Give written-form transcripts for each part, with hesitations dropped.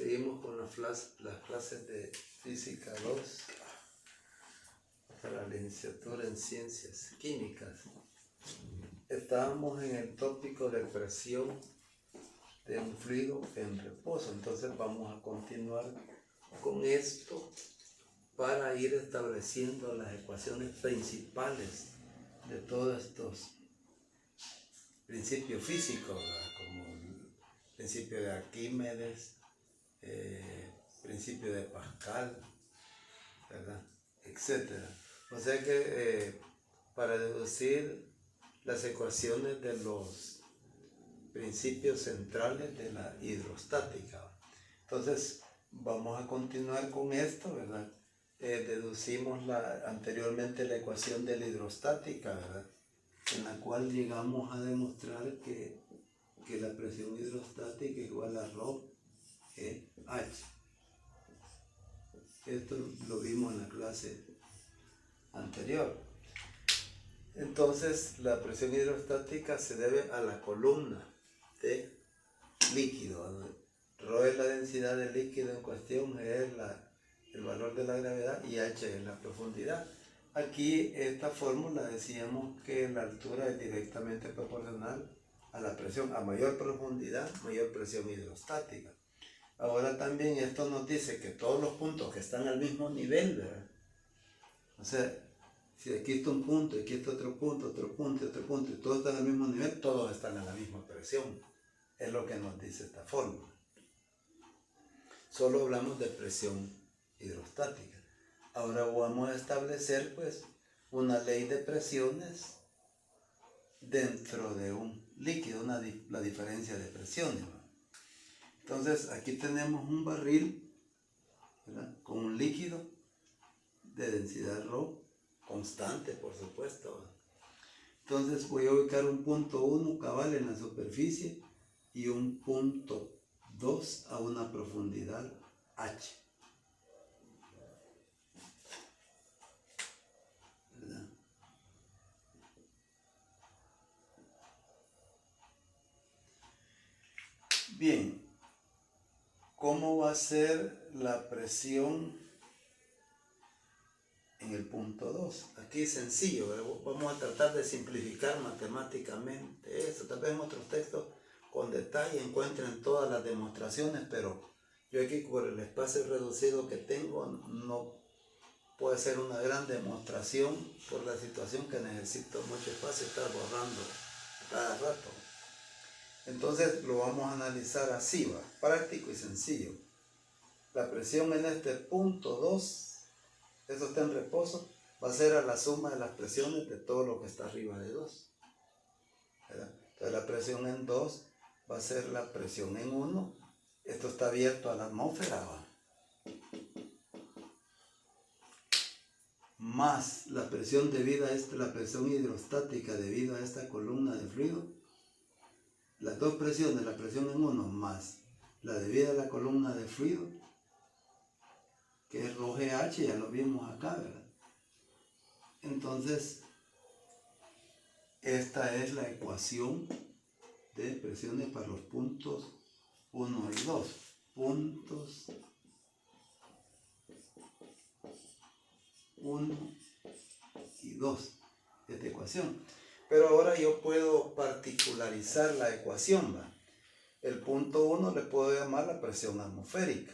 Seguimos con las clases de Física 2 para la licenciatura en Ciencias Químicas. Estábamos en el tópico de presión de un fluido en reposo. Entonces vamos a continuar con esto para ir estableciendo las ecuaciones principales de todos estos principios físicos, ¿verdad? Como el principio de Arquímedes, principio de Pascal, ¿verdad? Etcétera. O sea que para deducir las ecuaciones de los principios centrales de la hidrostática. Entonces vamos a continuar con esto, ¿verdad? Deducimos anteriormente la ecuación de la hidrostática, ¿verdad? En la cual llegamos a demostrar que la presión hidrostática es igual a ρ H. Esto lo vimos en la clase anterior. Entonces la presión hidrostática se debe a la columna de líquido. ρ es la densidad del líquido en cuestión, G es el valor de la gravedad y H es la profundidad. Aquí esta fórmula decíamos que la altura es directamente proporcional a la presión. A mayor profundidad, mayor presión hidrostática. Ahora también esto nos dice que todos los puntos que están al mismo nivel, ¿verdad? O sea, si aquí está un punto, aquí está otro punto, otro punto, otro punto, y todos están al mismo nivel, todos están a la misma presión. Es lo que nos dice esta fórmula. Solo hablamos de presión hidrostática. Ahora vamos a establecer pues una ley de presiones dentro de un líquido, la diferencia de presiones, ¿no? Entonces aquí tenemos un barril, ¿verdad? Con un líquido de densidad ρ constante, por supuesto, ¿verdad? Entonces voy a ubicar un punto 1 cabal en la superficie y un punto 2 a una profundidad H. ¿Verdad? Bien, ¿cómo va a ser la presión en el punto 2? Aquí es sencillo, ¿verdad? Vamos a tratar de simplificar matemáticamente eso. Tal vez en otros textos con detalle encuentren todas las demostraciones, pero yo aquí por el espacio reducido que tengo no puedo hacer una gran demostración por la situación que necesito mucho espacio, estar borrando cada rato. Entonces lo vamos a analizar así, ¿va? Práctico y sencillo. La presión en este punto 2, eso está en reposo, va a ser a la suma de las presiones de todo lo que está arriba de 2. ¿Verdad? Entonces la presión en 2 va a ser la presión en 1. Esto está abierto a la atmósfera, ¿va? Más la presión debida a la presión hidrostática debido a esta columna de fluido. Las dos presiones, la presión en 1 más la debida a la columna de fluido, que es ρGH, ya lo vimos acá, ¿verdad? Entonces, esta es la ecuación de presiones para los puntos 1 y 2. Puntos 1 y 2, esta ecuación. Pero ahora yo puedo particularizar la ecuación, ¿va? El punto 1 le puedo llamar la presión atmosférica.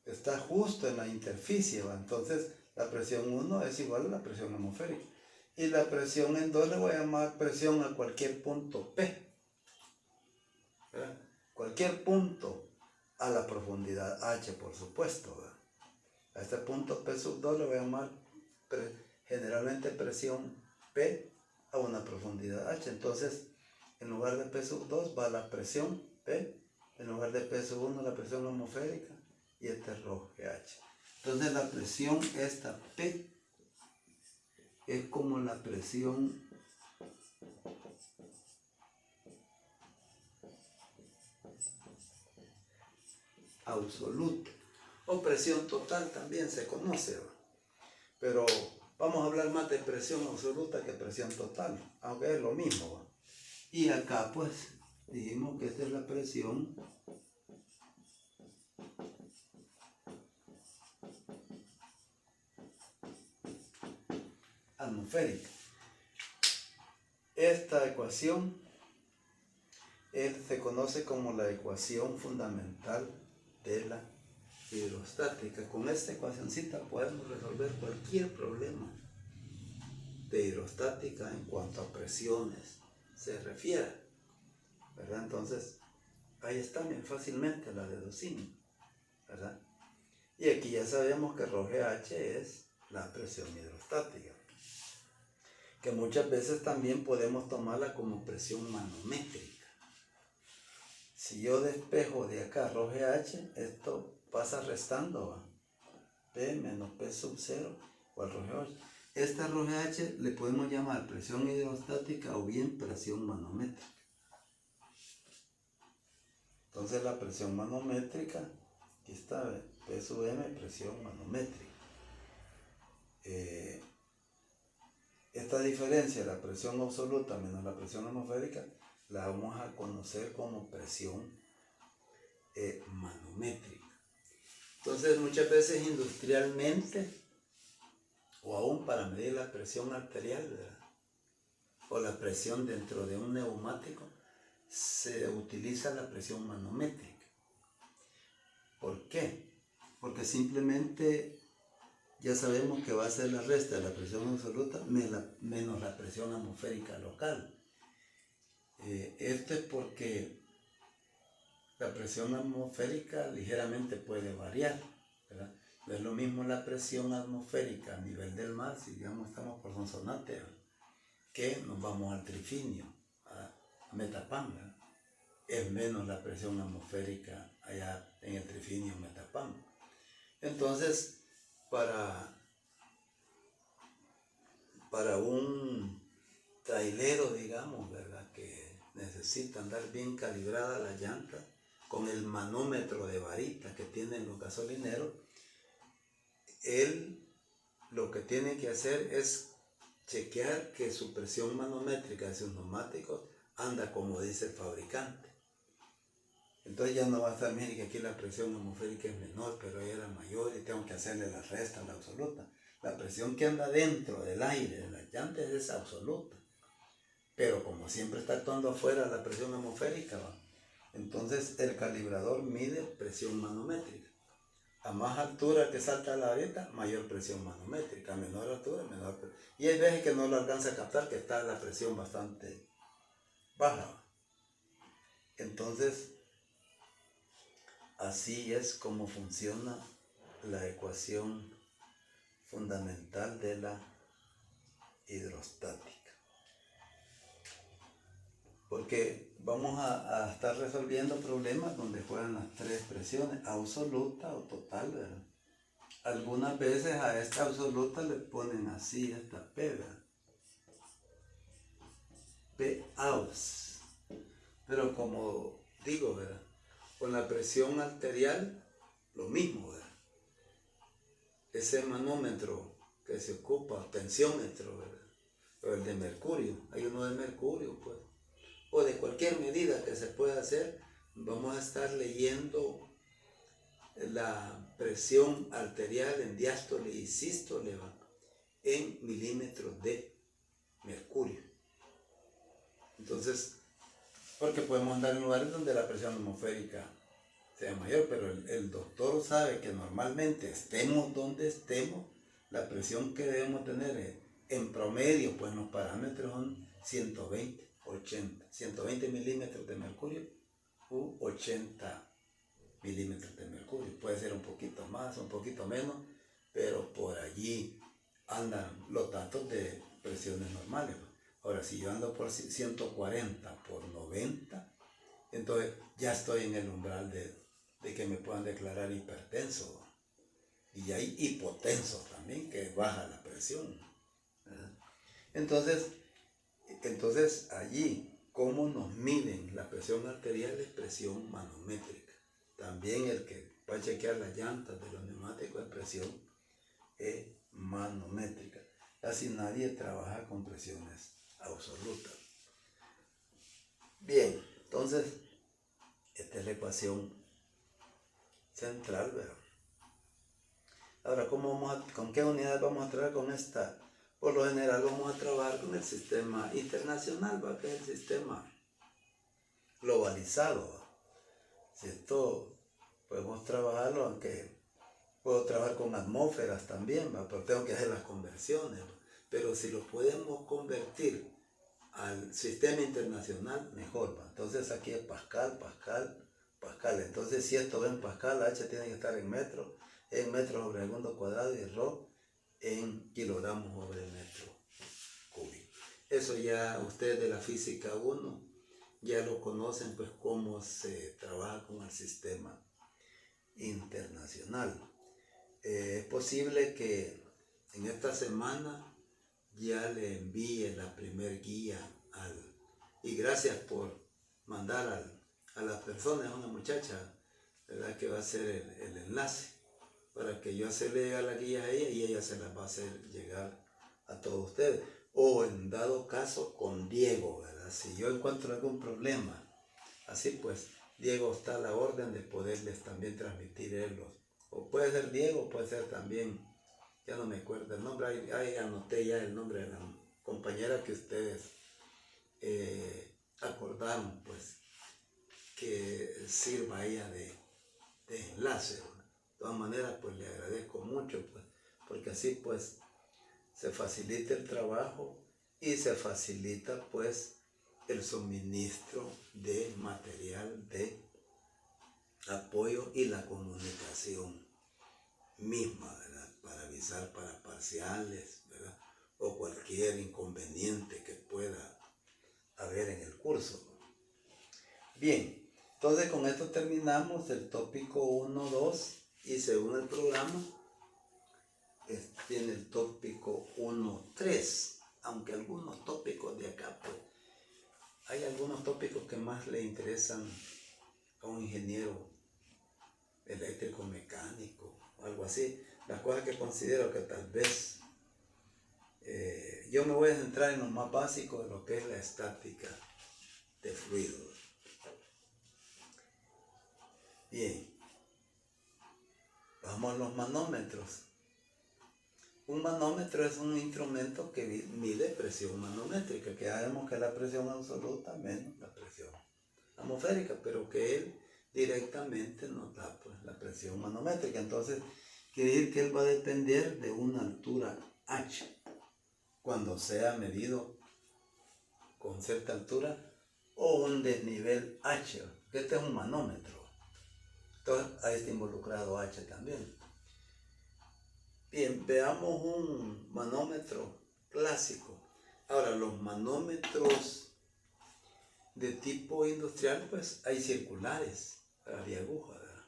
Está justo en la interficie, ¿va? Entonces la presión 1 es igual a la presión atmosférica. Y la presión en 2 le voy a llamar presión a cualquier punto P. ¿Verdad? Cualquier punto a la profundidad H, por supuesto, ¿verdad? A este punto P sub 2 le voy a llamar generalmente presión P a una profundidad H. Entonces, en lugar de P sub 2 va la presión P, en lugar de P sub 1 la presión atmosférica, y este es ρGH. Entonces la presión esta P es como la presión absoluta o presión total también se conoce, ¿va? Pero vamos a hablar más de presión absoluta que presión total, aunque es lo mismo, ¿va? Y acá pues dijimos que esta es la presión atmosférica. Esta ecuación se conoce como la ecuación fundamental de la hidrostática. Con esta ecuacioncita podemos resolver cualquier problema de hidrostática en cuanto a presiones se refiere, ¿verdad? Entonces, ahí está bien fácilmente la deducimos, ¿verdad? Y aquí ya sabemos que ρGH es la presión hidrostática, que muchas veces también podemos tomarla como presión manométrica. Si yo despejo de acá ρGH, esto pasa restando, ¿va? P menos P sub 0 igual ρGH. Esta ρGH le podemos llamar presión hidrostática o bien presión manométrica. Entonces la presión manométrica, aquí está, P sub M, presión manométrica. Esta diferencia, la presión absoluta menos la presión atmosférica, la vamos a conocer como presión manométrica. Entonces muchas veces industrialmente, o aún para medir la presión arterial, ¿verdad?, o la presión dentro de un neumático, se utiliza la presión manométrica. ¿Por qué? Porque simplemente ya sabemos que va a ser la resta de la presión absoluta menos la presión atmosférica local. Esto es porque la presión atmosférica ligeramente puede variar, ¿verdad? No es lo mismo la presión atmosférica a nivel del mar, si digamos estamos por Sonsonate, que nos vamos al Trifinio, a Metapán, ¿verdad? Es menos la presión atmosférica allá en el Trifinio Metapán. Entonces, para un trailero, digamos, ¿verdad?, que necesita andar bien calibrada la llanta, con el manómetro de varita que tienen los gasolineros, él lo que tiene que hacer es chequear que su presión manométrica de sus neumáticos anda como dice el fabricante. Entonces ya no va a estar, mire que aquí la presión atmosférica es menor, pero ella era mayor y tengo que hacerle la resta, la absoluta. La presión que anda dentro del aire de las llantas es absoluta, pero como siempre está actuando afuera la presión atmosférica, ¿va? Entonces el calibrador mide presión manométrica. A más altura que salta la varita, mayor presión manométrica. A menor altura, menor presión. Y hay veces que no lo alcanza a captar, que está la presión bastante baja. Entonces, así es como funciona la ecuación fundamental de la hidrostática. Porque vamos a estar resolviendo problemas donde juegan las tres presiones, absoluta o total, ¿verdad? Algunas veces a esta absoluta le ponen así, esta P, ¿verdad? P aus. Pero como digo, ¿verdad?, con la presión arterial, lo mismo, ¿verdad? Ese manómetro que se ocupa, tensiómetro, ¿verdad?, o el de mercurio, hay uno de mercurio, pues, o de cualquier medida que se pueda hacer, vamos a estar leyendo la presión arterial en diástole y sístole, ¿va?, en milímetros de mercurio. Entonces, porque podemos andar en lugares donde la presión atmosférica sea mayor, pero el doctor sabe que normalmente estemos donde estemos, la presión que debemos tener en promedio, pues los parámetros son 120, 80, 120 milímetros de mercurio u 80 milímetros de mercurio. Puede ser un poquito más, un poquito menos, pero por allí andan los datos de presiones normales. Ahora, si yo ando por 140 por 90, entonces ya estoy en el umbral de que me puedan declarar hipertenso. Y hay hipotensos también, que baja la presión, ¿verdad? Entonces allí, ¿cómo nos miden la presión arterial? Es presión manométrica. También el que va a chequear las llantas de los neumáticos es presión manométrica. Casi nadie trabaja con presiones absolutas. Bien, entonces, esta es la ecuación central, ¿verdad? Ahora, ¿con qué unidad vamos a trabajar con esta? por lo general vamos a trabajar con el sistema internacional, ¿va? Que es el sistema globalizado, ¿va? Si esto podemos trabajarlo, aunque puedo trabajar con atmósferas también, ¿va? Pero tengo que hacer las conversiones, ¿va? Pero si lo podemos convertir al sistema internacional, mejor, ¿va? Entonces aquí es Pascal, Pascal, Pascal. Entonces si esto va en Pascal, H tiene que estar en metros sobre segundo cuadrado, y Rho en kilogramos sobre metro cúbico. Eso ya ustedes de la física 1 ya lo conocen, pues cómo se trabaja con el sistema internacional. Es posible que en esta semana ya le envíe la primer guía y gracias por mandar a las personas, a una muchacha, ¿verdad? Que va a hacer el enlace para que yo se le llegue la guía a ella y ella se las va a hacer llegar a todos ustedes. O en dado caso con Diego, ¿verdad? Si yo encuentro algún problema, así pues Diego está a la orden de poderles también transmitir él o puede ser Diego, puede ser también, ya no me acuerdo el nombre, ahí anoté ya el nombre de la compañera que ustedes acordaron, pues, que sirva ella de enlace. De todas maneras, pues le agradezco mucho, pues, porque así pues se facilita el trabajo y se facilita pues el suministro de material de apoyo y la comunicación misma, ¿verdad? Para avisar para parciales, ¿verdad? O cualquier inconveniente que pueda haber en el curso. Bien, entonces con esto terminamos el tópico 1, 2 y según el programa tiene el tópico 1, 3, aunque algunos tópicos de acá, pues, hay algunos tópicos que más le interesan a un ingeniero eléctrico, mecánico, algo así. Las cosas que considero que tal vez yo me voy a centrar en lo más básico de lo que es la estática de fluidos. Bien, vamos a los manómetros. Un manómetro es un instrumento que mide presión manométrica, que sabemos que es la presión absoluta menos la presión atmosférica, pero que él directamente nos da pues, la presión manométrica. Entonces, quiere decir que él va a depender de una altura H, cuando sea medido con cierta altura, o un desnivel H, que este es un manómetro. Entonces, ahí está involucrado H también. Bien, veamos un manómetro clásico. Ahora, los manómetros de tipo industrial, pues hay circulares, de aguja, ¿verdad?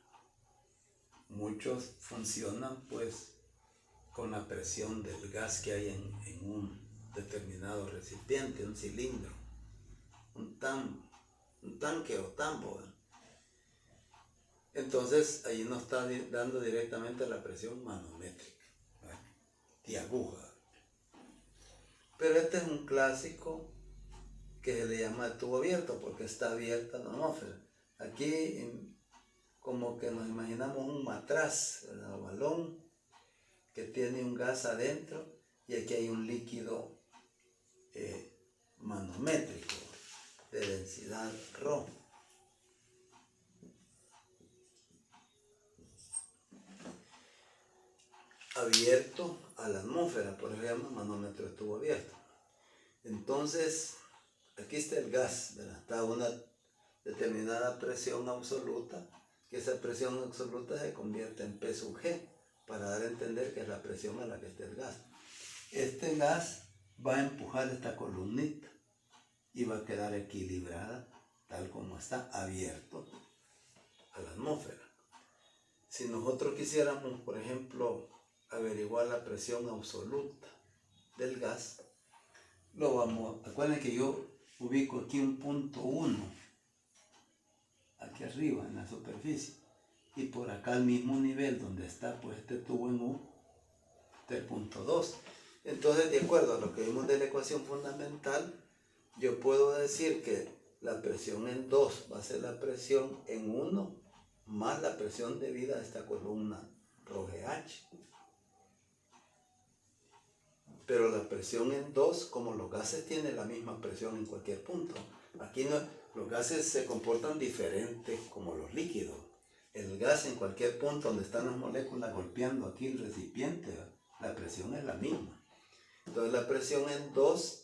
Muchos funcionan, pues, con la presión del gas que hay en un determinado recipiente, un cilindro, un tanque o tambo, ¿verdad? Entonces, ahí nos está dando directamente la presión manométrica, ¿verdad? De aguja. Pero este es un clásico que se le llama tubo abierto porque está abierta la atmósfera. Aquí como que nos imaginamos un matraz, un balón que tiene un gas adentro y aquí hay un líquido manométrico de densidad Rho. Abierto a la atmósfera, por eso se llama manómetro de tubo abierto. Entonces, aquí está el gas, ¿verdad? Está a una determinada presión absoluta, que esa presión absoluta se convierte en P sub G, para dar a entender que es la presión a la que está el gas. Este gas va a empujar esta columnita y va a quedar equilibrada, tal como está, abierto a la atmósfera. Si nosotros quisiéramos, por ejemplo, averiguar la presión absoluta del gas, acuérdense que yo ubico aquí un punto 1, aquí arriba en la superficie, y por acá al mismo nivel donde está pues este tubo en U, del punto 2. Entonces, de acuerdo a lo que vimos de la ecuación fundamental, yo puedo decir que la presión en 2 va a ser la presión en 1 más la presión debida a esta columna ρGH. pero la presión en 2, como los gases tienen la misma presión en cualquier punto. Aquí no, los gases se comportan diferentes como los líquidos. El gas en cualquier punto donde están las moléculas golpeando aquí el recipiente, la presión es la misma. Entonces la presión en 2,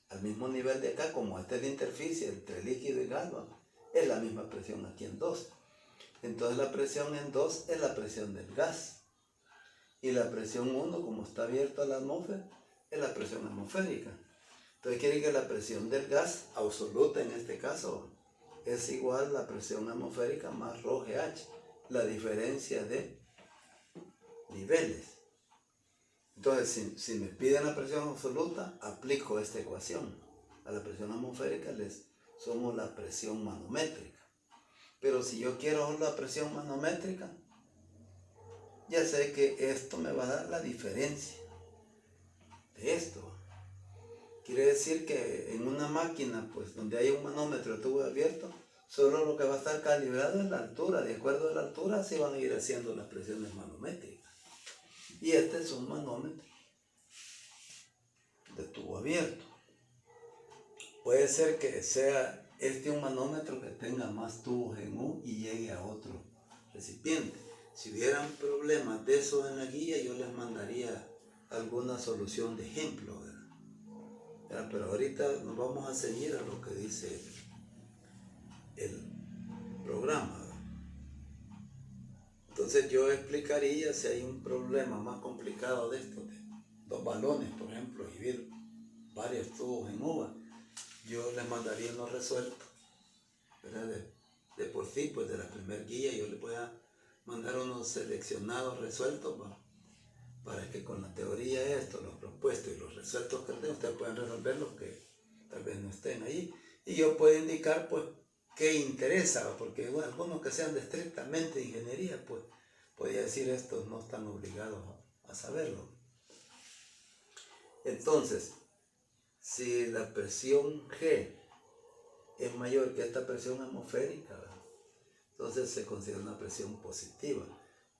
al mismo nivel de acá, como esta es la interficie entre líquido y gas, es la misma presión aquí en 2. Entonces la presión en 2 es la presión del gas. Y la presión 1, como está abierto a la atmósfera, es la presión atmosférica. Entonces quiere que la presión del gas, absoluta en este caso, es igual a la presión atmosférica más ρGH, la diferencia de niveles. Entonces, si me piden la presión absoluta, aplico esta ecuación. A la presión atmosférica les sumo la presión manométrica. Pero si yo quiero la presión manométrica, ya sé que esto me va a dar la diferencia de esto. Quiere decir que en una máquina, pues donde hay un manómetro de tubo abierto, solo lo que va a estar calibrado es la altura. De acuerdo a la altura, se van a ir haciendo las presiones manométricas. Y este es un manómetro de tubo abierto. Puede ser que sea un manómetro que tenga más tubos en U y llegue a otro recipiente. Si hubieran problemas de eso en la guía, yo les mandaría alguna solución de ejemplo, ¿verdad? Pero ahorita nos vamos a ceñir a lo que dice el programa, ¿verdad? Entonces yo explicaría si hay un problema más complicado de esto, de 2 balones, por ejemplo, y ver varios tubos en uva, yo les mandaría unos resueltos, ¿verdad? De por sí, pues de la primera guía, yo les voy a mandar unos seleccionados resueltos para que con la teoría esto, los propuestos y los resueltos que tengo, ustedes puedan resolver los que tal vez no estén ahí. Y yo puedo indicar, pues, qué interesa, porque bueno, algunos que sean de estrictamente ingeniería, pues, podría decir estos no están obligados a saberlo. Entonces, si la presión G es mayor que esta presión atmosférica, ¿verdad? Entonces se considera una presión positiva.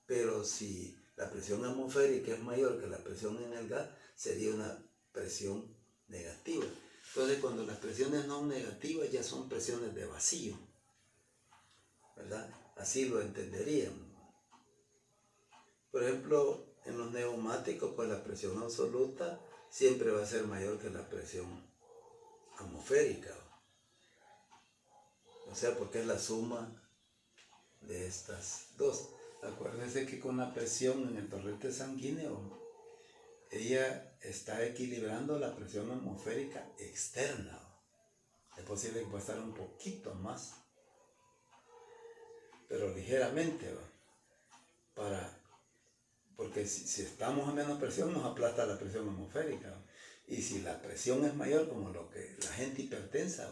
Pero si la presión atmosférica es mayor que la presión en el gas, sería una presión negativa. Entonces, cuando las presiones no negativas ya son presiones de vacío, ¿verdad? Así lo entenderíamos. Por ejemplo, en los neumáticos, pues la presión absoluta siempre va a ser mayor que la presión atmosférica. O sea, porque es la suma de estas dos. Acuérdense que con la presión en el torrente sanguíneo, ella está equilibrando la presión atmosférica externa. Es posible que pueda estar un poquito más, pero ligeramente, porque si estamos a menos presión nos aplasta la presión atmosférica. Y si la presión es mayor, como lo que la gente hipertensa,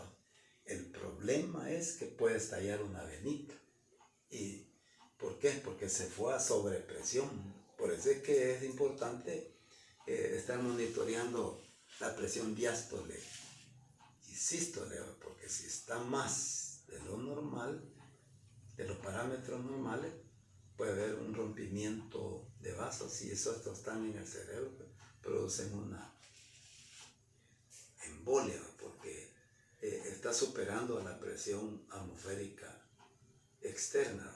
el problema es que puede estallar una venita. ¿Y por qué? Porque se fue a sobrepresión. Por eso es que es importante estar monitoreando la presión diástole y sístole, porque si está más de lo normal, de los parámetros normales, puede haber un rompimiento de vasos y estos están en el cerebro, producen una embolia porque está superando la presión atmosférica externa.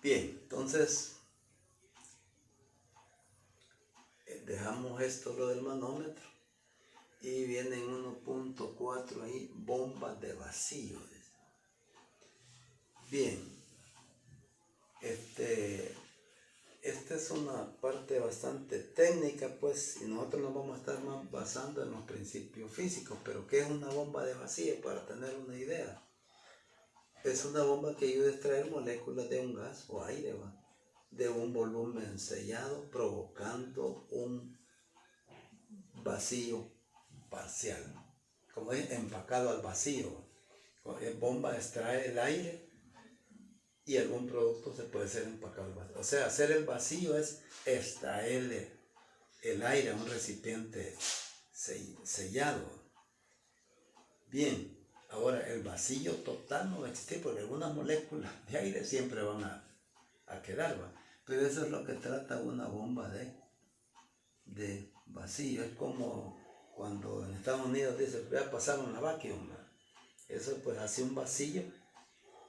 Bien, entonces dejamos esto lo del manómetro y viene en 1.4 ahí, bombas de vacío. Bien, esta es una parte bastante técnica, pues, y nosotros nos vamos a estar más basando en los principios físicos. Pero ¿qué es una bomba de vacío? Para tener una idea, es una bomba que ayuda a extraer moléculas de un gas o aire, de un volumen sellado, provocando un vacío parcial, como es empacado al vacío. Bomba extrae el aire y algún producto se puede ser empacado al vacío. O sea, hacer el vacío es extraer el aire a un recipiente sellado. Bien, ahora el vacío total no va a existir porque algunas moléculas de aire siempre van a quedar, pero eso es lo que trata una bomba de de vacío. Es como cuando en Estados Unidos dice, voy a pasar una vacuum. Eso pues hace un vacío,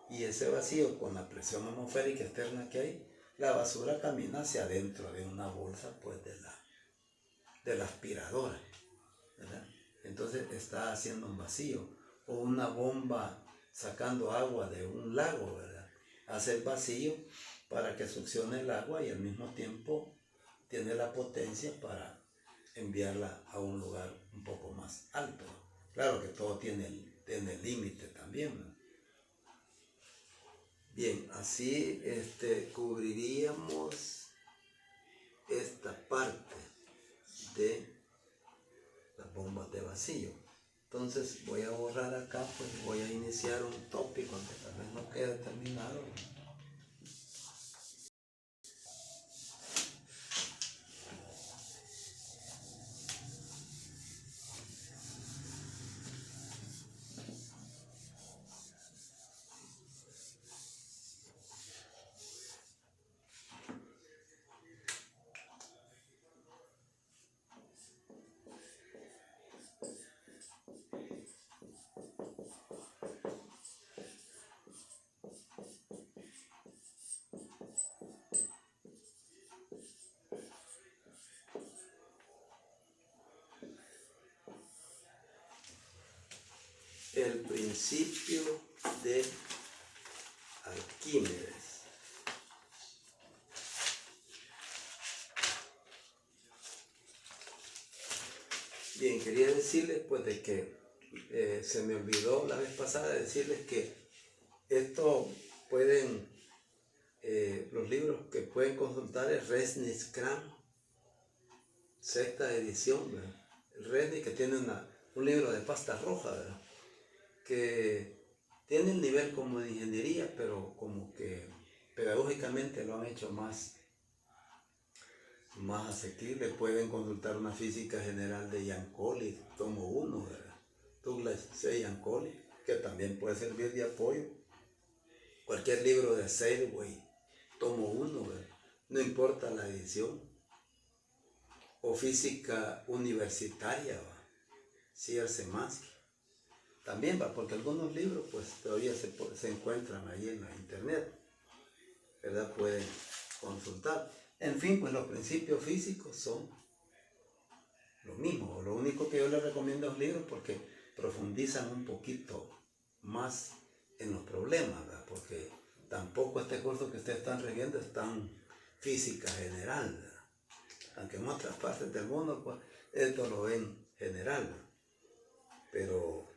y ese vacío, con la presión atmosférica externa que hay, la basura camina hacia adentro de una bolsa pues de la aspiradora, ¿verdad? Entonces está haciendo un vacío. O una bomba sacando agua de un lago, ¿verdad? Hace el vacío para que succione el agua y al mismo tiempo tiene la potencia para enviarla a un lugar un poco más alto. Claro que todo tiene límite también, ¿no? Bien, así cubriríamos esta parte de las bombas de vacío. Entonces voy a borrar acá, pues voy a iniciar un tópico que tal vez no quede terminado. El principio de Arquímedes. Bien, quería decirles pues de que se me olvidó la vez pasada decirles que esto pueden, los libros que pueden consultar es Resnick-Krahn, sexta edición, ¿verdad? El Resnick, que tiene un libro de pasta roja, ¿verdad? Que tiene el nivel como de ingeniería, pero como que pedagógicamente lo han hecho más asequible. Pueden consultar una física general de Yancoli, tomo 1, ¿verdad? Douglas C. Yancoli, que también puede servir de apoyo. Cualquier libro de Sailway, tomo 1, ¿verdad? No importa la edición. O física universitaria, ¿va? Sears Szymanski. También va, porque algunos libros pues todavía se encuentran ahí en la internet, ¿verdad? Pueden consultar. En fin, pues los principios físicos son lo mismo. Lo único que yo les recomiendo es libros porque profundizan un poquito más en los problemas, ¿verdad? Porque tampoco este curso que ustedes están riendo es tan física general, ¿verdad? Aunque en otras partes del mundo pues esto lo ven general, ¿verdad? Pero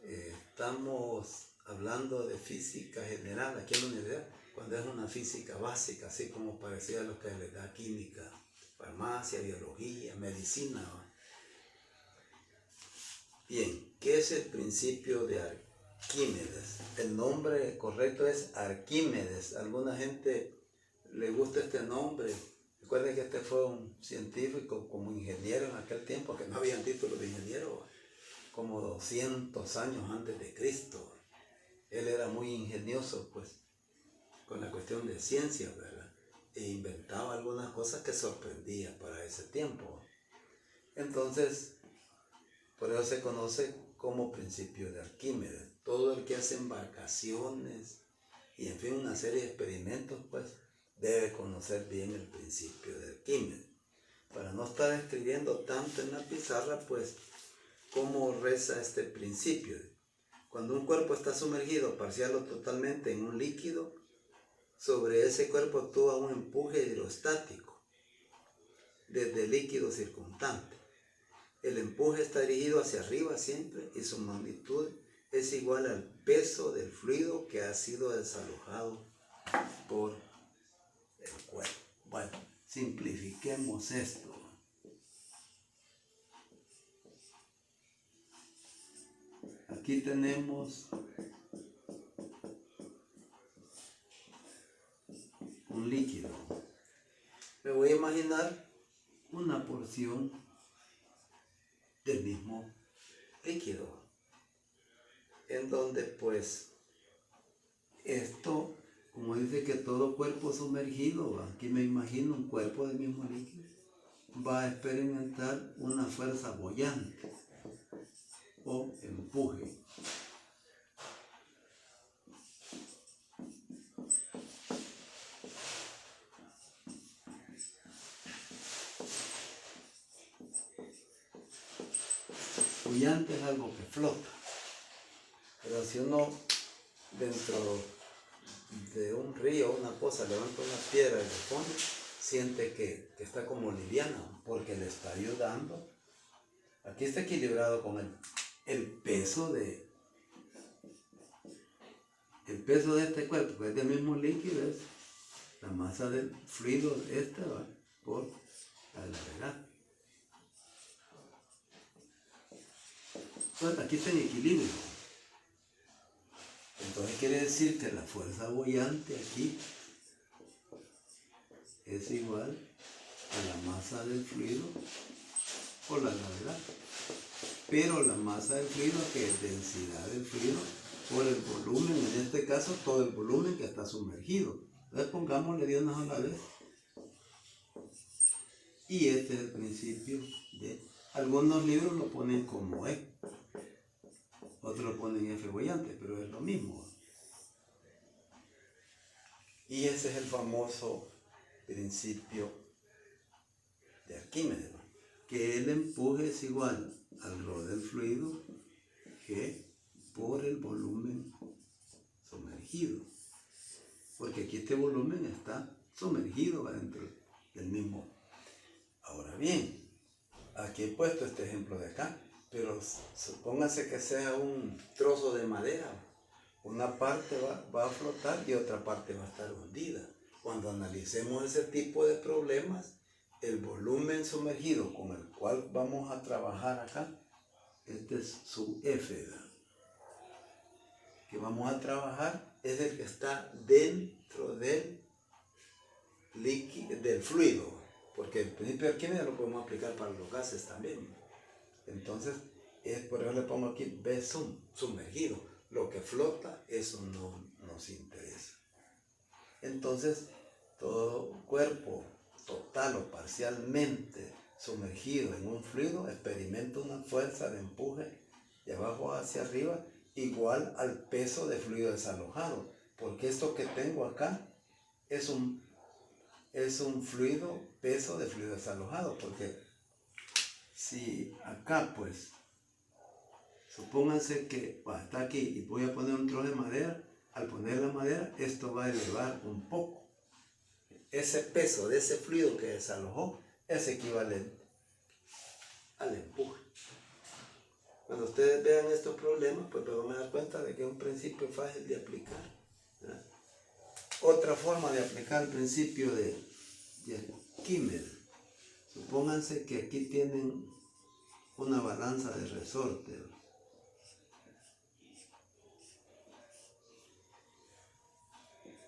estamos hablando de física general aquí en la universidad, cuando es una física básica, así como parecía a lo que les da química, farmacia, biología, medicina, ¿no? Bien, ¿qué es el principio de Arquímedes? El nombre correcto es Arquímedes. A alguna gente le gusta este nombre. Recuerden que este fue un científico como ingeniero en aquel tiempo, que no habían título de ingeniero, como 200 años antes de Cristo. Él era muy ingenioso, pues, con la cuestión de ciencias, ¿verdad? E inventaba algunas cosas que sorprendían para ese tiempo. Entonces, por eso se conoce como principio de Arquímedes. Todo el que hace embarcaciones y, en fin, una serie de experimentos, pues, debe conocer bien el principio de Arquímedes. Para no estar escribiendo tanto en la pizarra, pues, ¿cómo reza este principio? Cuando un cuerpo está sumergido parcial o totalmente en un líquido, sobre ese cuerpo actúa un empuje hidrostático desde el líquido circundante. El empuje está dirigido hacia arriba siempre y su magnitud es igual al peso del fluido que ha sido desalojado por el cuerpo. Bueno, simplifiquemos esto. Aquí tenemos un líquido. Me voy a imaginar una porción del mismo líquido, en donde pues esto, como dice que todo cuerpo sumergido, aquí me imagino un cuerpo del mismo líquido, va a experimentar una fuerza boyante o empuje. Boyante es algo que flota, pero si uno dentro de un río, una cosa, levanta una piedra y le pone, siente que está como liviana, porque le está ayudando. Aquí está equilibrado con el peso de este cuerpo, que es del mismo líquido, es la masa del fluido va por la gravedad. Entonces aquí está en equilibrio. Entonces quiere decir que la fuerza boyante aquí es igual a la masa del fluido por la gravedad. Pero la masa del fluido, que es densidad del fluido, por el volumen, en este caso todo el volumen que está sumergido. Entonces pongámosle de una sola vez. Y este es el principio de... Algunos libros lo ponen como E, otros lo ponen F boyante, pero es lo mismo. Y ese es el famoso principio de Arquímedes, ¿no? Que el empuje es igual al rho del fluido G por el volumen sumergido. Porque aquí este volumen está sumergido adentro del mismo. Ahora bien, aquí he puesto este ejemplo de acá, pero supóngase que sea un trozo de madera. Una parte va a flotar y otra parte va a estar hundida. Cuando analicemos ese tipo de problemas, el volumen sumergido con el cual vamos a trabajar acá, este es su F, ¿verdad? Que vamos a trabajar es el que está dentro del líquido, del fluido, porque el principio de Arquímedes lo podemos aplicar para los gases también. Entonces, por eso le pongo aquí B sum, sumergido. Lo que flota, eso no nos interesa. Entonces, todo cuerpo total o parcialmente sumergido en un fluido experimenta una fuerza de empuje de abajo hacia arriba igual al peso de fluido desalojado, porque esto que tengo acá es un fluido, peso de fluido desalojado, porque si acá pues, supónganse que está aquí y voy a poner un trozo de madera, al poner la madera esto va a elevar un poco. Ese peso de ese fluido que desalojó es equivalente al empuje. Cuando ustedes vean estos problemas, pues van a dar cuenta de que es un principio fácil de aplicar, ¿verdad? Otra forma de aplicar el principio de Arquímedes. Supónganse que aquí tienen una balanza de resorte, ¿verdad?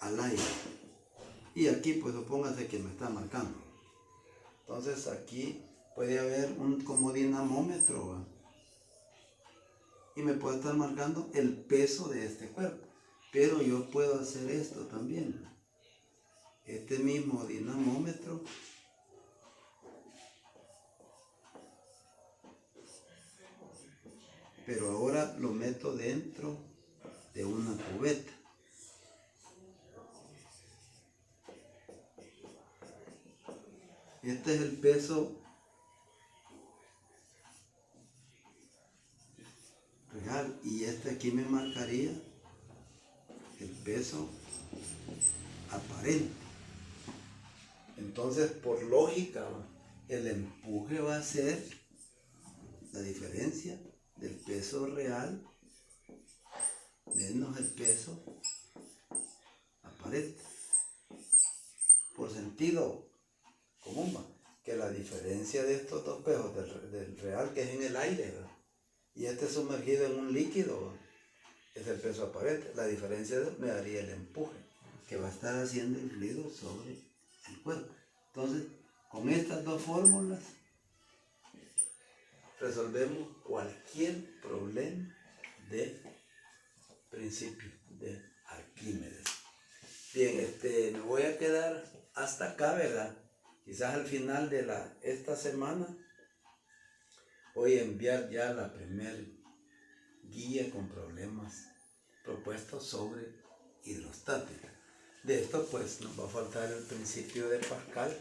Al aire. Y aquí pues supónganse que me está marcando. Entonces aquí puede haber un como dinamómetro, ¿verdad? Y me puede estar marcando el peso de este cuerpo. Pero yo puedo hacer esto también. Este mismo dinamómetro pero ahora lo meto dentro de una cubeta. Este es el peso real y este aquí me marcaría el peso aparente. Entonces, por lógica, el empuje va a ser la diferencia del peso real menos el peso aparente. Por sentido común, que la diferencia de estos dos pesos, del real que es en el aire, ¿verdad? Y este sumergido en un líquido, ¿verdad? Es el peso aparente. La diferencia me daría el empuje que va a estar haciendo el fluido sobre el cuerpo. Entonces, con estas dos fórmulas resolvemos cualquier problema de principio de Arquímedes. Bien, me voy a quedar hasta acá, ¿verdad? Quizás al final de esta semana voy a enviar ya la primera guía con problemas propuestos sobre hidrostática. De esto pues nos va a faltar el principio de Pascal,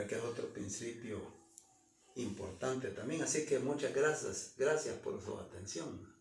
que es otro principio importante también. Así que muchas gracias por su atención.